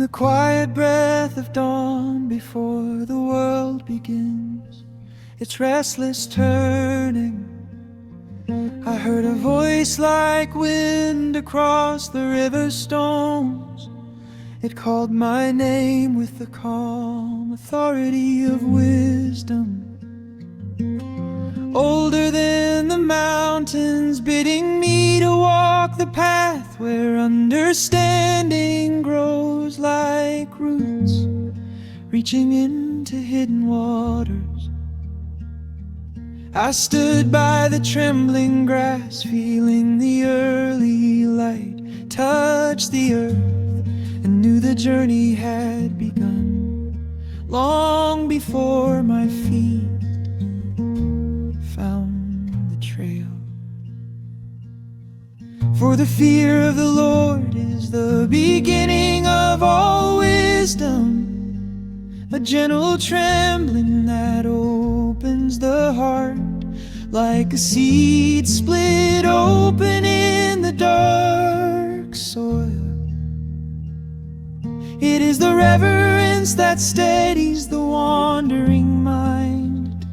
The quiet breath of dawn before the world begins its restless turning. I heard a voice like wind across the river stones. It called my name with the calm authority of wisdom. Older than the mountains, bidding me to walk the path where understanding grows like roots, reaching into hidden waters. I stood by the trembling grass, feeling the early light touch the earth, and knew the journey had begun long before my feet found the trail. For the fear of the Lord is the beginning of all wisdom, a gentle trembling that opens the heart, like a seed split open in the dark soil. It is the reverence that steadies the wandering mind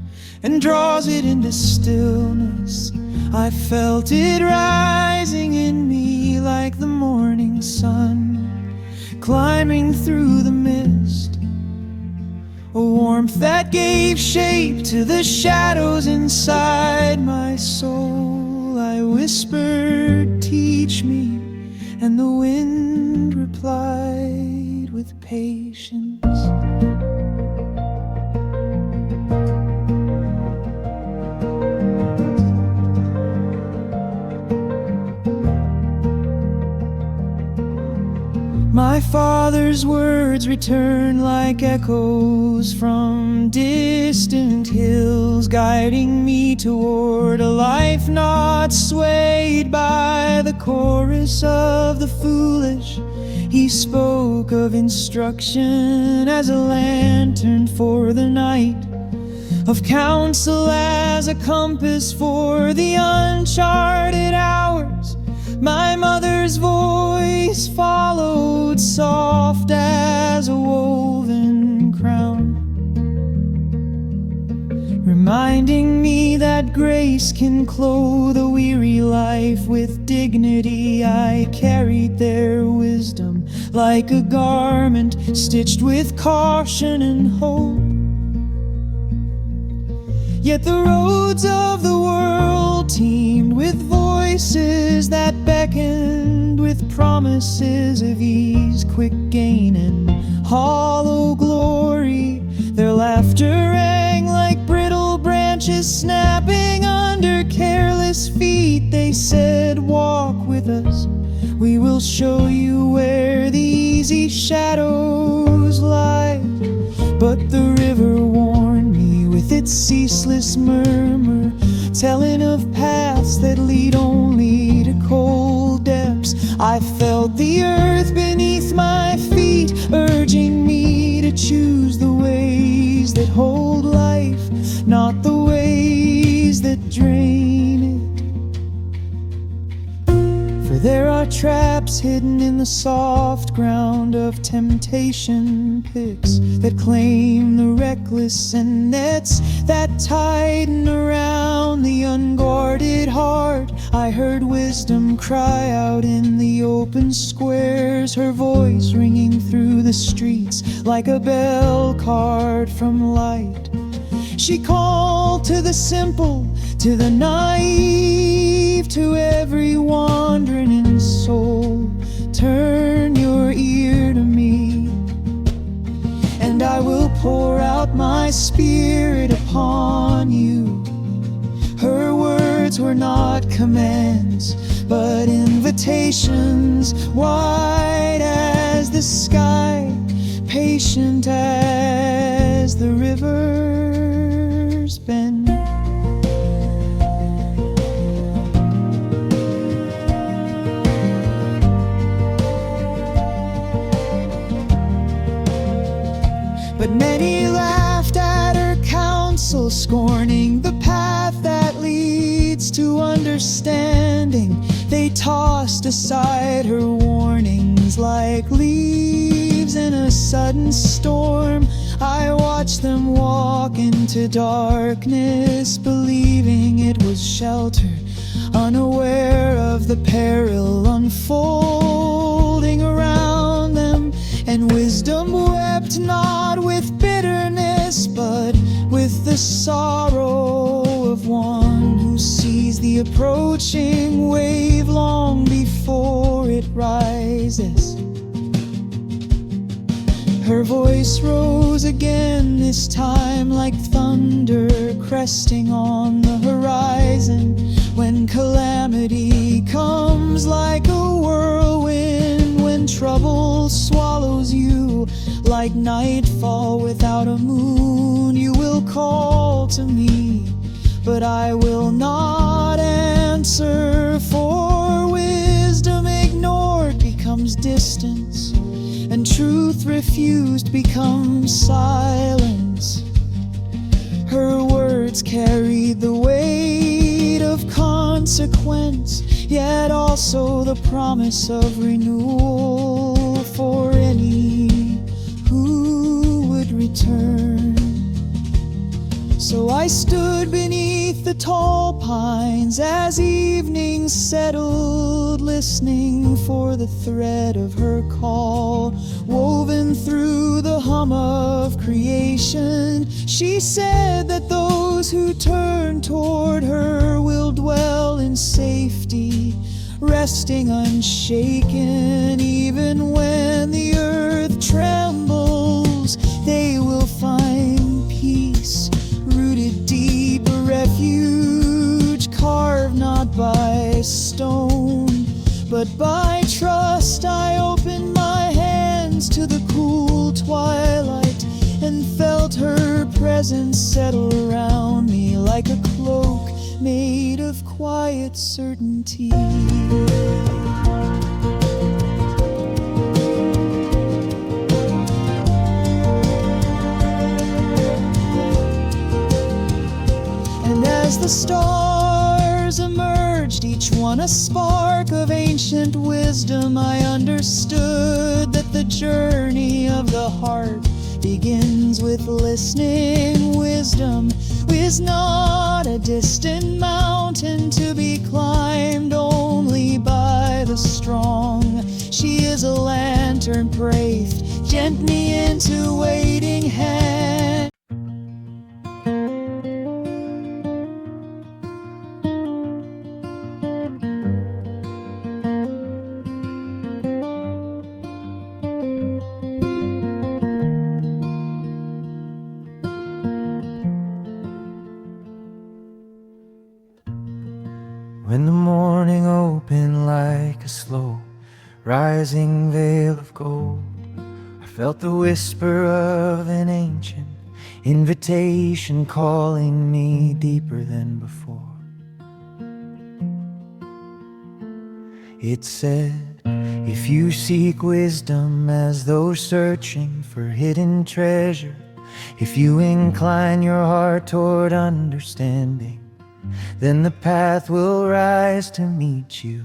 and draws it into stillness. I felt it rising in me like the morning sun, climbing through the mist, a warmth that gave shape to the shadows inside my soul. I whispered, "Teach me," and the wind replied with patience. My father's words return like echoes from distant hills, guiding me toward a life not swayed by the chorus of the foolish. He spoke of instruction as a lantern for the night, of counsel as a compass for the uncharted hours. My mother's voice followed, soft as a woven crown, reminding me that grace can clothe a weary life with dignity. I carried their wisdom like a garment stitched with caution and hope. Yet the roads of the world teemed with voices that beckoned, with promises of ease, quick gain, and hollow glory. Their laughter rang like brittle branches snapping under careless feet. They said, "Walk with us, we will show you where the easy shadows lie." But the river warned me with its ceaseless murmur, telling of paths that lead only to cold depths. I felt the earth beneath my feet, urging me to choose the ways that hold life, not the ways that drain it. For there are traps hidden in the soft ground of temptation, pits that claim the reckless, and nets that tighten around the unguarded heart. I heard wisdom cry out in the open squares, her voice ringing through the streets like a bell card from light. She called to the simple, to the naive, to every wandering in soul. Turn your ear to me, and I will pour out my spirit upon you. Her words were not commands, but invitations, wide as the sky, patient as the river's bend. But many laughed at her counsel, scorning the path that leads to understanding. They tossed aside her warnings like leaves trees in a sudden storm. I watched them walk into darkness, believing it was shelter, unaware of the peril unfolding around them. And wisdom wept not with bitterness, but with the sorrow of one who sees the approaching wave long before it rises. Her voice rose again, this time like thunder cresting on the horizon. When calamity comes like a whirlwind, when trouble swallows you like nightfall without a moon, you will call to me, but I will not answer. For wisdom ignored becomes distance, and truth refused becomes silence. Her words carried the weight of consequence, yet also the promise of renewal for any who would return. So I stood beneath the tall pines as evening settled, listening for the thread of her call, woven through the hum of creation. She said that those who turn toward her will dwell in safety, resting unshaken. Even when the earth trembles, they will find peace, rooted deep, a refuge carved not by stone, but by trust. I opened my hands to the cool twilight and felt her presence settle around me like a cloak made of quiet certainty. And as the stars emerged, each one a spark of ancient wisdom, I understood that the journey of the heart begins with listening. Wisdom is not a distant mountain to be climbed only by the strong. She is a lantern breathed gently into waiting hands. When the morning opened like a slow rising veil of gold, I felt the whisper of an ancient invitation calling me deeper than before. It said, if you seek wisdom as those searching for hidden treasure, if you incline your heart toward understanding, then the path will rise to meet you.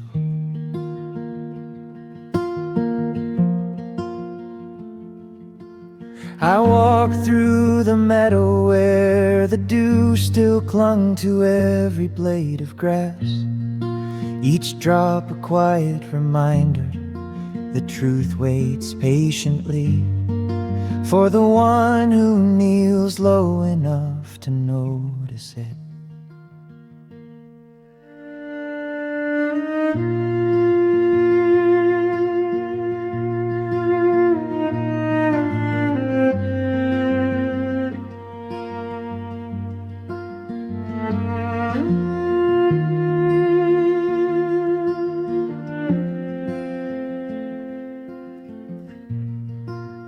I walked through the meadow where the dew still clung to every blade of grass, each drop a quiet reminder that truth waits patiently for the one who kneels low enough to notice it.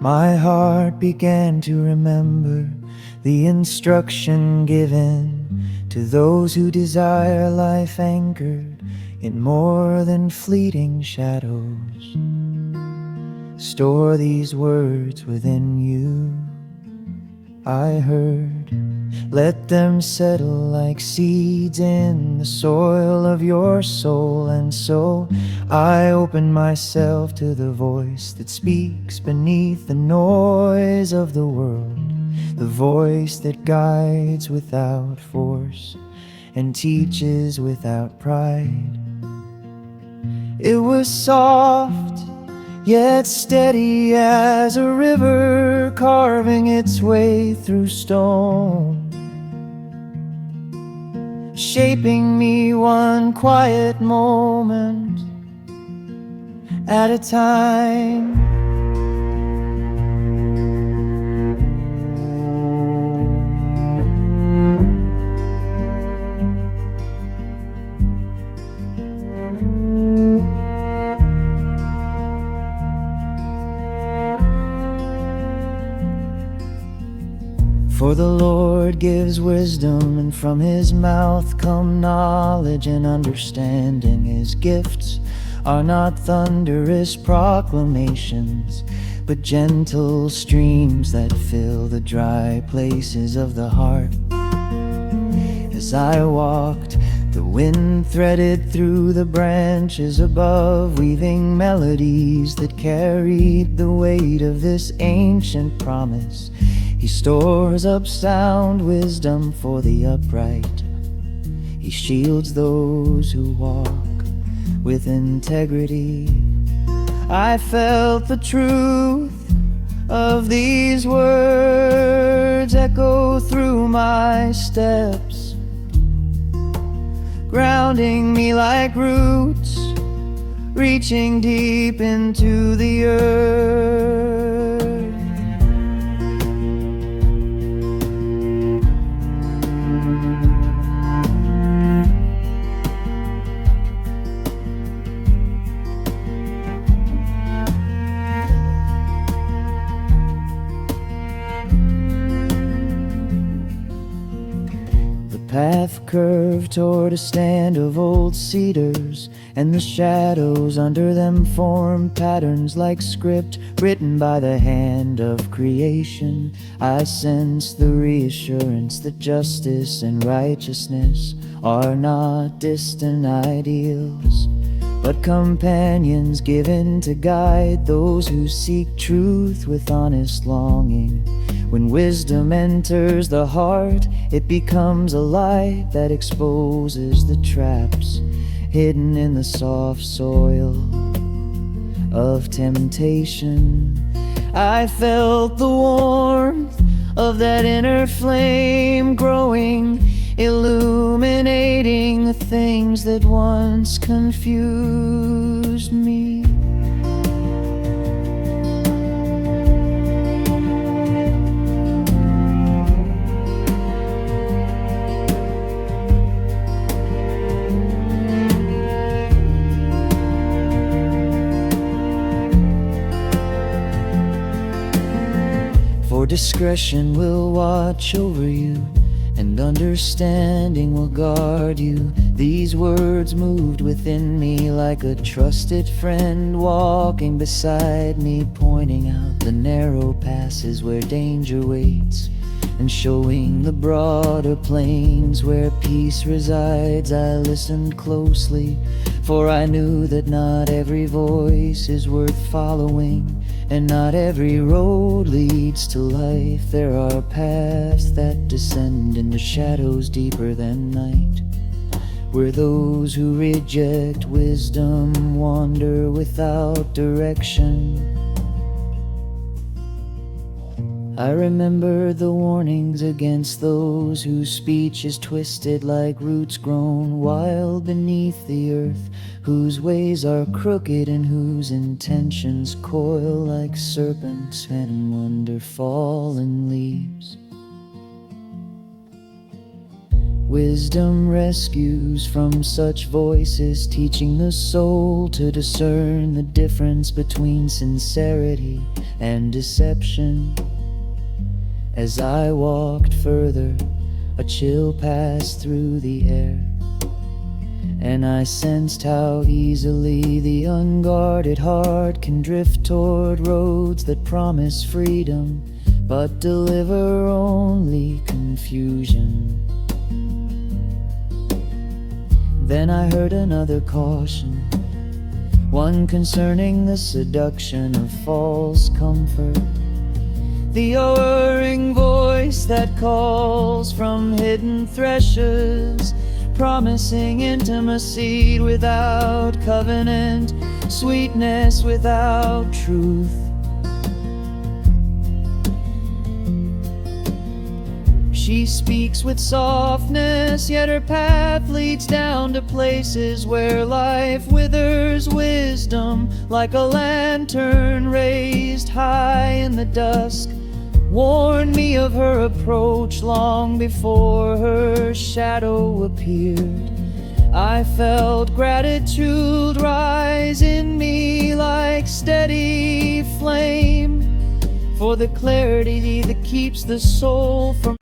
My heart began to remember the instruction given to those who desire life anchored in more than fleeting shadows. Store these words within you. I heard Let them settle like seeds in the soil of your soul. And so I open myself to the voice that speaks beneath the noise of the world, the voice that guides without force and teaches without pride. It was soft, yet steady as a river carving its way through stone, shaping me one quiet moment at a time. For the Lord gives wisdom, and from his mouth come knowledge and understanding. His gifts are not thunderous proclamations, but gentle streams that fill the dry places of the heart. As I walked, the wind threaded through the branches above, weaving melodies that carried the weight of this ancient promise. He stores up sound wisdom for the upright. He shields those who walk with integrity. I felt the truth of these words echo through my steps, grounding me like roots, reaching deep into the earth. Path curved toward a stand of old cedars, and the shadows under them formed patterns like script written by the hand of creation. I sense the reassurance that justice and righteousness are not distant ideals, but companions given to guide those who seek truth with honest longing. When wisdom enters the heart, it becomes a light that exposes the traps hidden in the soft soil of temptation. I felt the warmth of that inner flame growing, illuminating the things that once confused me. For discretion will watch over you, and understanding will guard you. These words moved within me like a trusted friend walking beside me, pointing out the narrow passes where danger waits, and showing the broader plains where peace resides. I listened closely, for I knew that not every voice is worth following, and not every road leads to life. There are paths that descend into shadows deeper than night, where those who reject wisdom wander without direction. I remember the warnings against those whose speech is twisted like roots grown wild beneath the earth, whose ways are crooked and whose intentions coil like serpents and under fallen leaves. Wisdom rescues from such voices, teaching the soul to discern the difference between sincerity and deception. As I walked further, a chill passed through the air, and I sensed how easily the unguarded heart can drift toward roads that promise freedom but deliver only confusion. I heard another caution, one concerning the seduction of false comfort. The alluring voice that calls from hidden threshes, promising intimacy without covenant, sweetness without truth. She speaks with softness, yet her path leads down to places where life withers wisdom, like a lantern raised high in the dusk. Warned me of her approach long before her shadow appeared. I felt gratitude rise in me like steady flame, for the clarity that keeps the soul from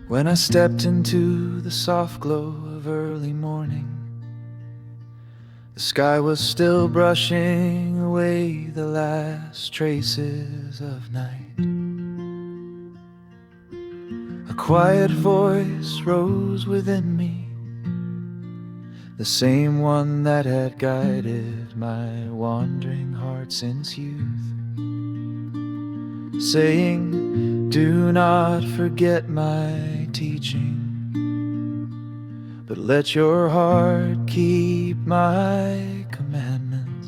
When I stepped into the soft glow of early morning, the sky was still brushing away the last traces of night. A quiet voice rose within me, the same one that had guided my wandering heart since youth, saying, "Do not forget my teaching, but let your heart keep my commandments."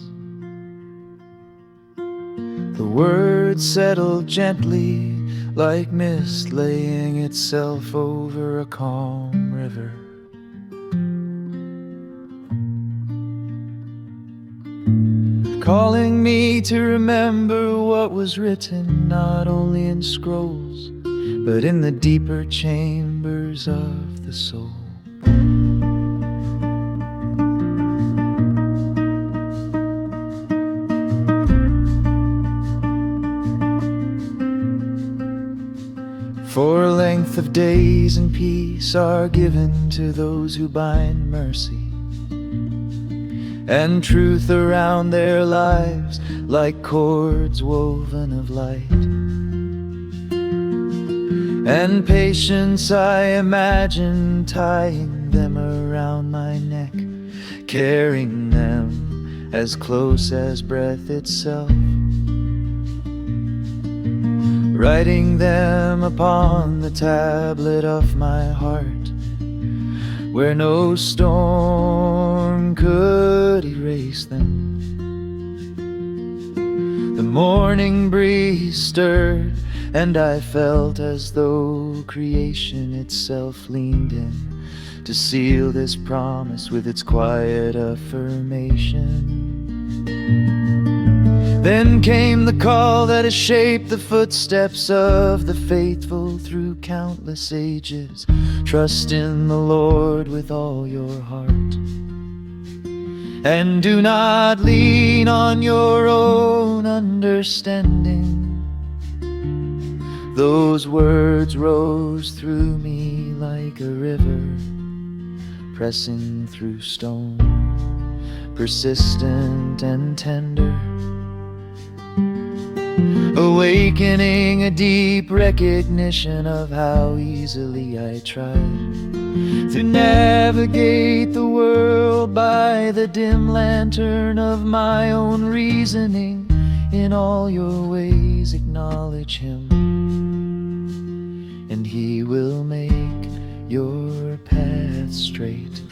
The words settled gently like mist laying itself over a calm river. Calling me to remember what was written, not only in scrolls, but in the deeper chambers of the soul. For a length of days and peace are given to those who bind mercy and truth around their lives like cords woven of light. And patience I imagine tying them around my neck, carrying them as close as breath itself, writing them upon the tablet of my heart, where no storm could erase them. The morning breeze stirred, and I felt as though creation itself leaned in to seal this promise with its quiet affirmation. Then came the call that has shaped the footsteps of the faithful through countless ages. Trust in the Lord with all your heart, and do not lean on your own understanding. Those words rose through me like a river, pressing through stone, persistent and tender, awakening a deep recognition of how easily I tried to navigate the world by the dim lantern of my own reasoning. In all your ways acknowledge Him, and He will make your path straight.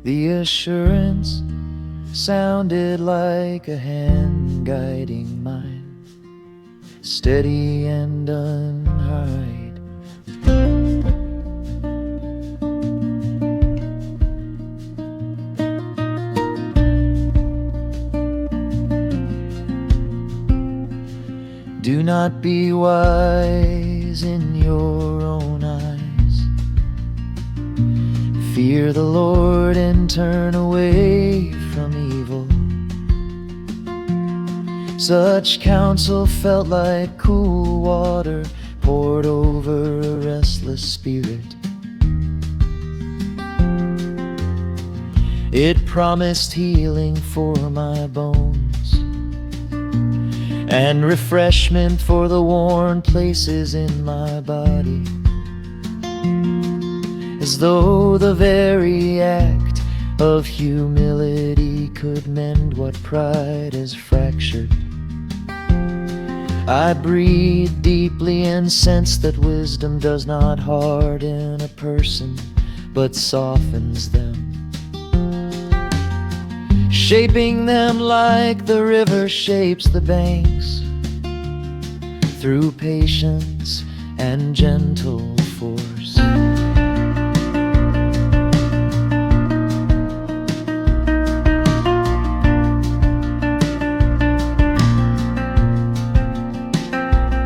The assurance sounded like a hand guiding mine, steady and unhurried. Do not be wise in your own eyes. Fear the Lord and turn away from evil. Such counsel felt like cool water poured over a restless spirit. It promised healing for my bones and refreshment for the worn places in my body, as though the very act of humility could mend what pride has fractured. I breathe deeply and sense that wisdom does not harden a person, but softens them, shaping them like the river shapes the banks, through patience and gentle force.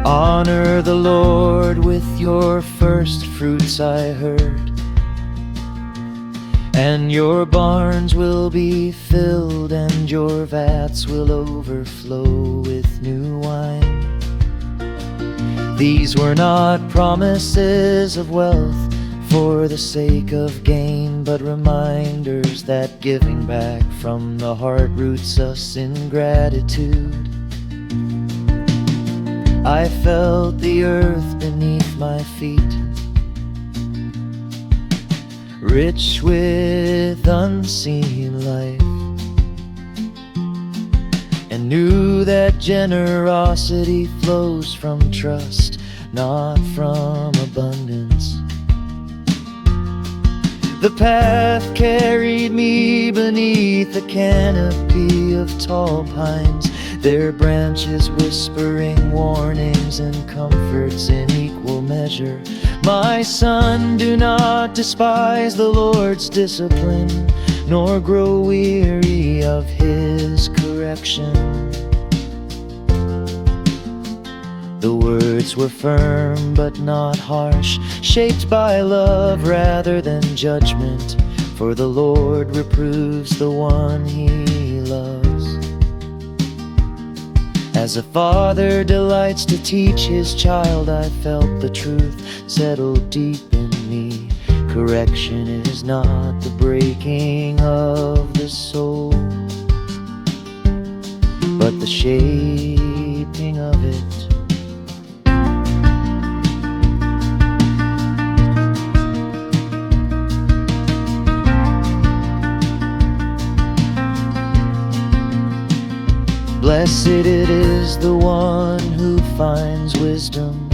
Honor the Lord with your first fruits, I heard, and your barns will be filled and your vats will overflow with new wine. These were not promises of wealth for the sake of gain, but reminders that giving back from the heart roots us in gratitude. I felt the earth beneath my feet, rich with unseen life, and knew that generosity flows from trust, not from abundance. The path carried me beneath a canopy of tall pines, their branches whispering warnings and comforts in equal measure. My son, do not despise the Lord's discipline, nor grow weary of his correction. The words were firm but not harsh, shaped by love rather than judgment, for the Lord reproves the one he loves. As a father delights to teach his child, I felt the truth settle deep in me. Correction is not the breaking of the soul, but the shaping of it. Blessed it is the one who finds wisdom,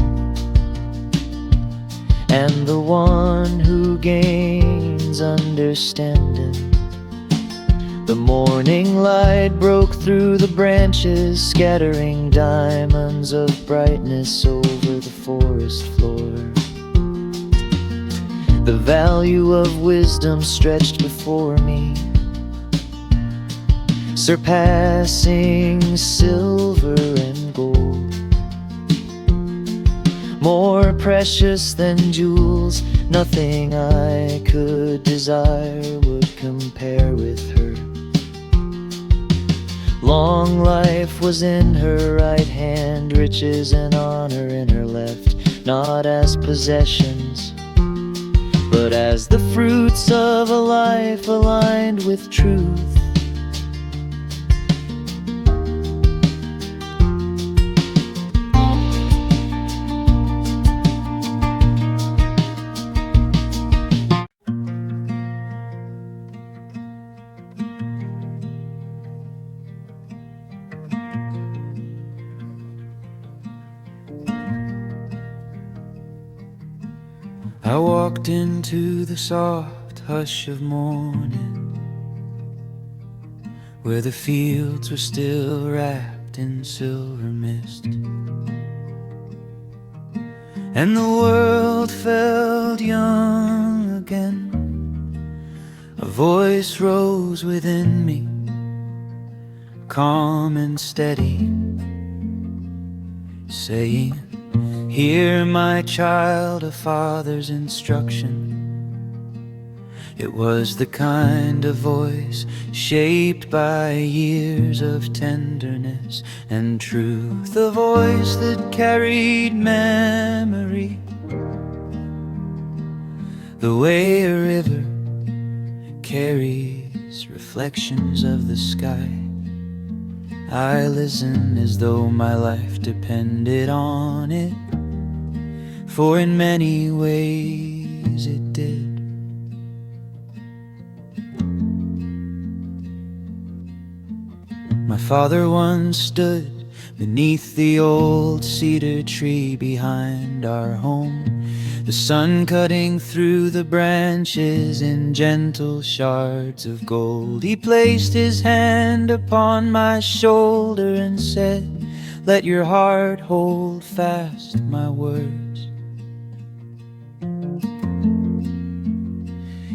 and the one who gains understanding. The morning light broke through the branches, scattering diamonds of brightness over the forest floor. The value of wisdom stretched before me, surpassing silver and gold, more precious than jewels. Nothing I could desire would compare with her. Long life was in her right hand, riches and honor in her left, not as possessions, but as the fruits of a life aligned with truth. I walked into the soft hush of morning, where the fields were still wrapped in silver mist, and the world felt young again. A voice rose within me, calm and steady, saying, "Hear, my child, a father's instruction." It was the kind of voice shaped by years of tenderness and truth, a voice that carried memory, the way a river carries trees, reflections of the sky. I listen as though my life depended on it, for in many ways it did. My father once stood beneath the old cedar tree behind our home, the sun cutting through the branches in gentle shards of gold. He placed his hand upon my shoulder and said, "Let your heart hold fast my words.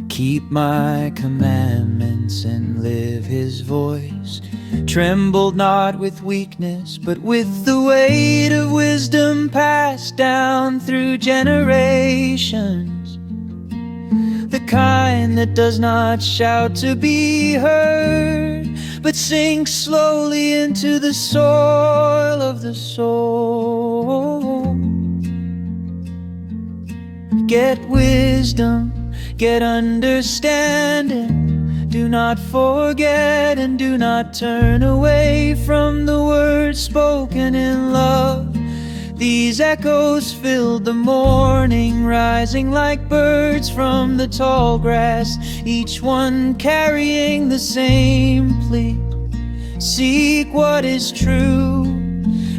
Keep my commandments and live his voice. Trembled not with weakness, but with the weight of wisdom passed down through generations, the kind that does not shout to be heard, but sinks slowly into the soil of the soul. Get wisdom, get understanding. Do not forget and do not turn away from the words spoken in love. These echoes filled the morning, rising like birds from the tall grass, each one carrying the same plea. Seek what is true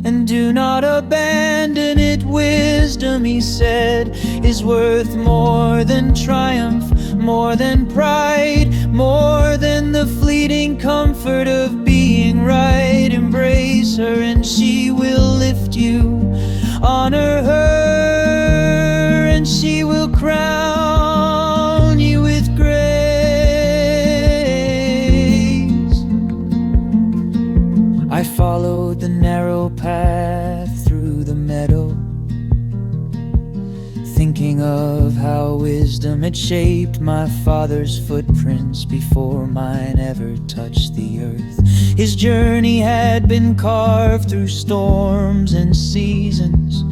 and do not abandon it. Wisdom, he said, is worth more than triumph, more than pride, more than the fleeting comfort of being right. Embrace her and she will lift you. Honor her and she will crown you with grace. I followed the narrow path through the meadow, thinking of how wisdom had shaped my father's footprints before mine ever touched the earth. His journey had been carved through storms and seasons,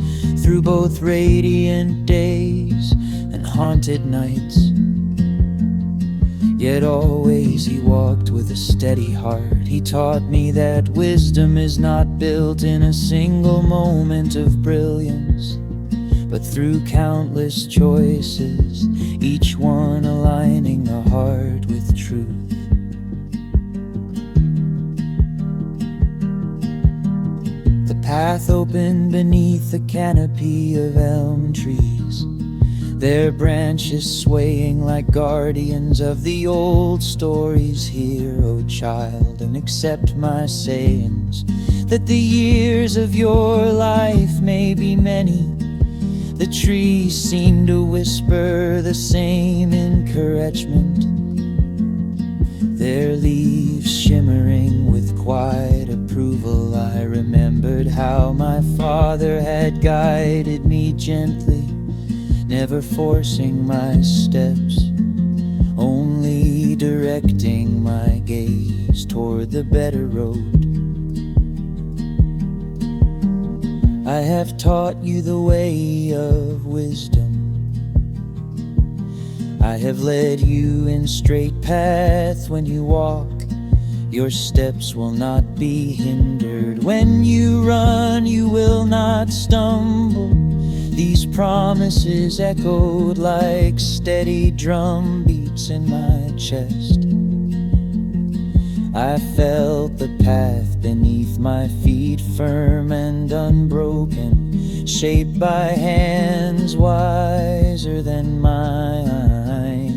through both radiant days and haunted nights. Yet always he walked with a steady heart. He taught me that wisdom is not built in a single moment of brilliance, but through countless choices, each one aligning the heart with truth. The path opened beneath a canopy of elm trees, their branches swaying like guardians of the old stories. Hear, O child, and accept my sayings, that the years of your life may be many. The trees seem to whisper the same encouragement, their leaves shimmering with quiet approval. I remembered how my father had guided me gently, never forcing my steps, only directing my gaze toward the better road. I have taught you the way of wisdom. I have led you in straight paths. When you walk, your steps will not be hindered. When you run, you will not stumble. These promises echoed like steady drum beats in my chest. I felt the path beneath my feet, firm and unbroken, shaped by hands wiser than mine.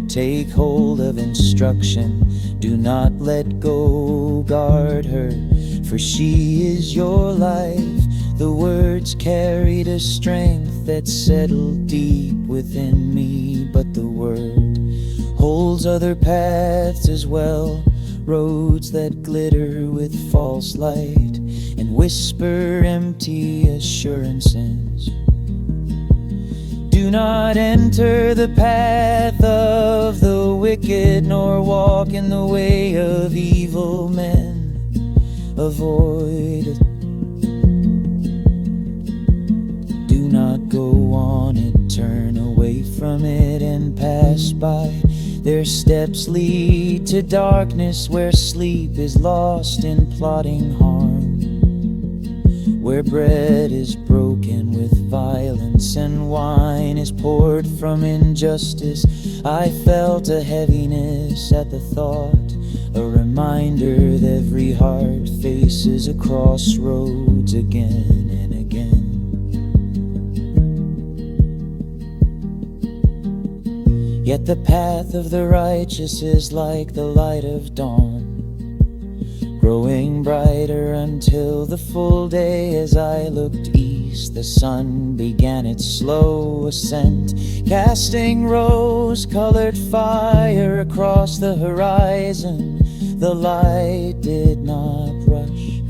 Take hold of instruction, do not let go, guard her, for she is your life. The words carried a strength that settled deep within me, but the word holds other paths as well, roads that glitter with false light and whisper empty assurances. Do not enter the path of the wicked, nor walk in the way of evil men. Avoid it. Do not go on it, turn away from it and pass by. Their steps lead to darkness, where sleep is lost in plotting harm, where bread is broken with violence and wine is poured from injustice. I felt a heaviness at the thought, a reminder that every heart faces a crossroads again and again. Yet the path of the righteous is like the light of dawn, growing brighter until the full day. As I looked east, the sun began its slow ascent, casting rose-colored fire across the horizon. The light did not rush.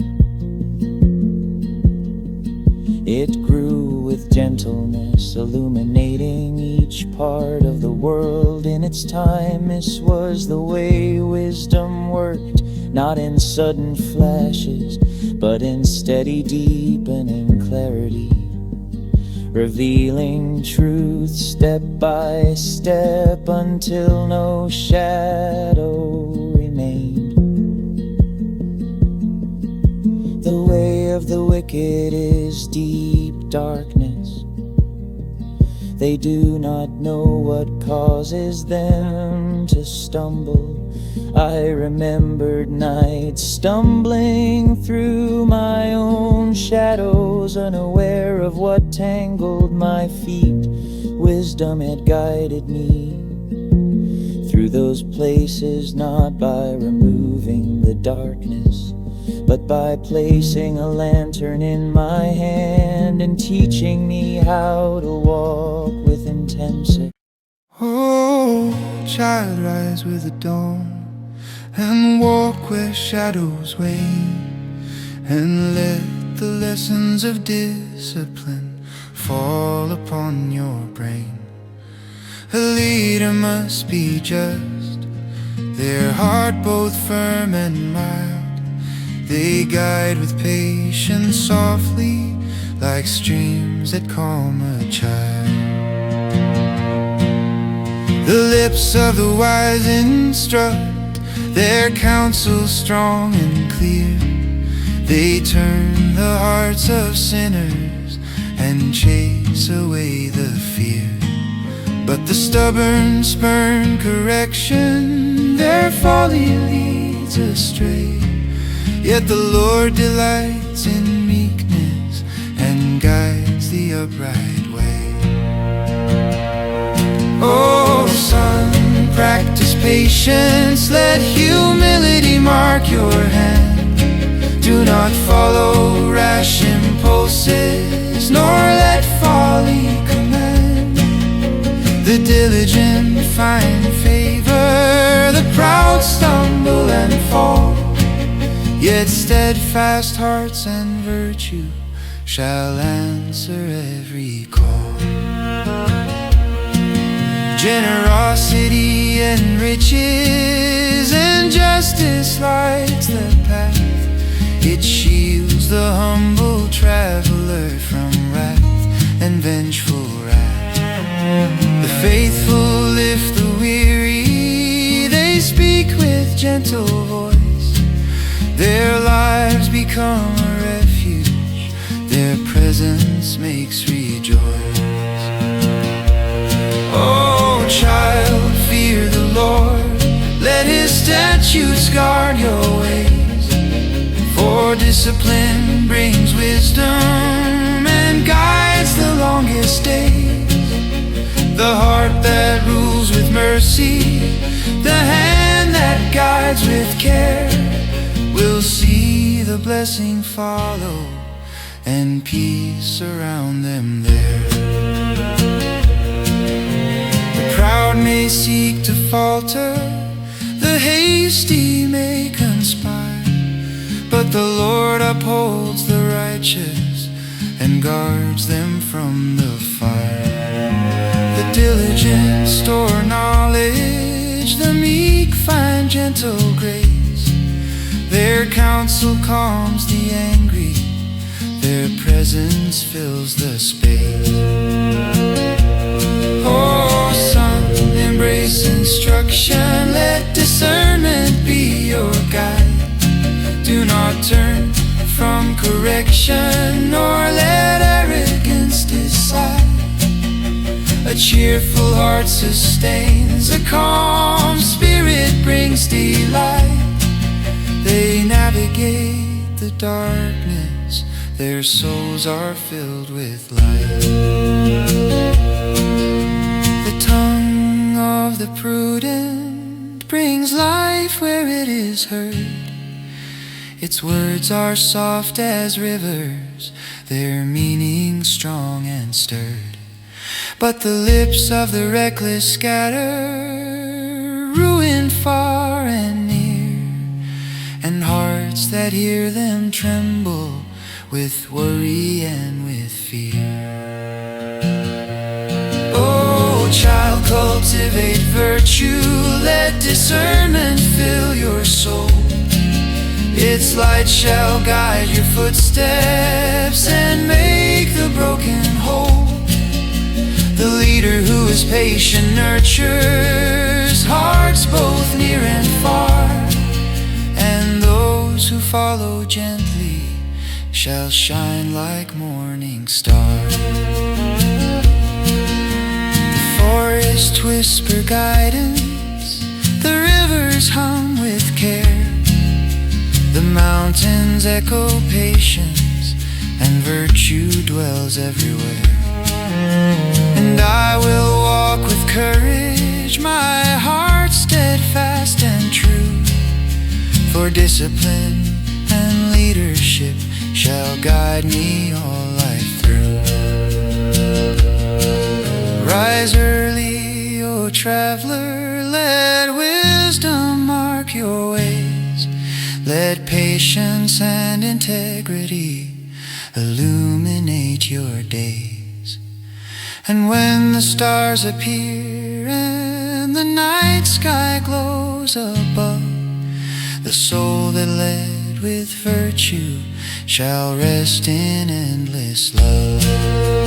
It grew with gentleness, illuminating each part of the world in its time. This was the way wisdom worked, not in sudden flashes, but in steady, deepening clarity, revealing truth step by step until no shadow remained. The way of the wicked is deep darkness. They do not know what causes them to stumble. I remembered nights stumbling through my own shadows, unaware of what tangled my feet. Wisdom had guided me through those places, not by removing the darkness, but by placing a lantern in my hand and teaching me how to walk with intensity. Oh, child, rise with the dawn and walk where shadows wane, and let the lessons of discipline fall upon your brain. A leader must be just, their heart both firm and mild. They guide with patience softly, like streams that calm a child. The lips of the wise instruct, their counsel strong and clear. They turn the hearts of sinners and chase away the fear. But the stubborn spurn correction, their folly leads astray. Yet the Lord delights in meekness and guides the upright way. Oh, son, practice patience, let humility mark your hand. Do not follow rash impulses, nor let folly command. The diligent find favor, the proud stumble and fall. Yet steadfast hearts and virtue shall answer every call. Generosity and riches and justice lights the path. It shields the humble traveler from wrath and vengeful wrath. The faithful lift the weary, they speak with gentle voice. Their lives become a refuge, their presence makes rejoice. Oh, child, fear the Lord, let His statutes guard your ways. For discipline brings wisdom and guides the longest days. The heart that rules with mercy, the hand that guides with care, will see the blessing follow and peace surround them there. The proud may seek to falter, the hasty may conspire, but the Lord upholds the righteous and guards them from the fire. The diligent store knowledge, the meek find gentle grace. Their counsel calms the angry, their presence fills the space. Oh, son, embrace instruction cheerful heart sustains, a calm spirit brings delight. They navigate the darkness, their souls are filled with light. The tongue of the prudent brings life where it is heard. Its words are soft as rivers, their meaning strong and stirred. But the lips of the reckless scatter ruin far and near, and hearts that hear them tremble with worry and with fear. Oh, child, cultivate virtue, let discernment fill your soul. Its light shall guide your footsteps and make the broken whole. The leader who is patient nurtures hearts both near and far, and those who follow gently shall shine like morning stars. The forests whisper guidance, the rivers hum with care, the mountains echo patience, and virtue dwells everywhere. And I will walk with courage, my heart steadfast and true, for discipline and leadership shall guide me all life through. Rise early, O traveler, let wisdom mark your ways. Let patience and integrity illuminate your days. And when the stars appear and the night sky glows above, the soul that led with virtue shall rest in endless love.